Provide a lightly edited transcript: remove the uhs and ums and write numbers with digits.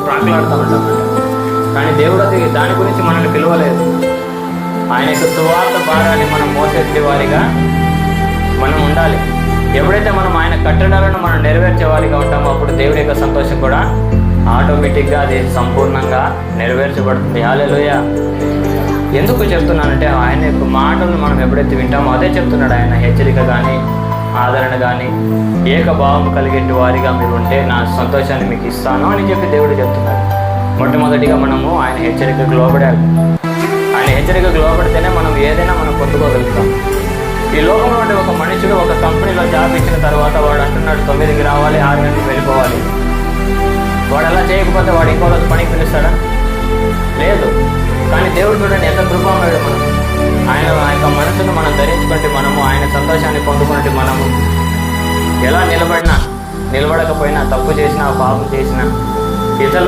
ప్రాకులాడుతూ ఉంటామంట. కానీ దేవుడు అది దాని గురించి మనల్ని పిలవలేదు. ఆయన యొక్క సువార్త భారాన్ని మనం మోసేసే వారిగా మనం ఉండాలి. ఎప్పుడైతే మనం ఆయన కట్టడాలను మనం నెరవేర్చే వారిగా ఉంటామో అప్పుడు దేవుడి యొక్క సంతోషం కూడా ఆటోమేటిక్గా అది సంపూర్ణంగా నెరవేర్చబడుతుంది. హల్లెలూయా. ఎందుకు చెప్తున్నానంటే ఆయన యొక్క మాటలను మనం ఎప్పుడైతే వింటామో అదే చెప్తున్నాడు ఆయన. హెచ్చరిక కానీ ఆదరణ కానీ ఏకభావం కలిగేటి వారిగా మీరు ఉంటే నా సంతోషాన్ని మీకు ఇస్తాను అని చెప్పి దేవుడు చెప్తున్నాడు. మొట్టమొదటిగా మనము ఆయన హెచ్చరికకు లోబడాలి. ఆయన హెచ్చరికకు లోబడితేనే మనం ఏదైనా మనం పొందుకోగలుగుతాం. ఈ లోకంలో ఉండే ఒక మనుషుడు ఒక కంపెనీలో జాబ్ ఇచ్చిన తర్వాత వాడు అంటున్నాడు 9కి రావాలి, 6 గంటలకు వెళ్ళిపోవాలి. వాడు అలా చేయకపోతే వాడు ఇంకో రోజు పనికి పిలుస్తాడా? లేదు. కానీ దేవుడు చూడండి ఎంత కృపామయుడు. మనం ఆయన యొక్క మనసును మనం ధరించుకుంటే మనము ఆయన సంతోషాన్ని పొందుకుంటే మనము ఎలా నిలబడినా నిలబడకపోయినా తప్పు చేసినా పాపం చేసినా ఇతరులు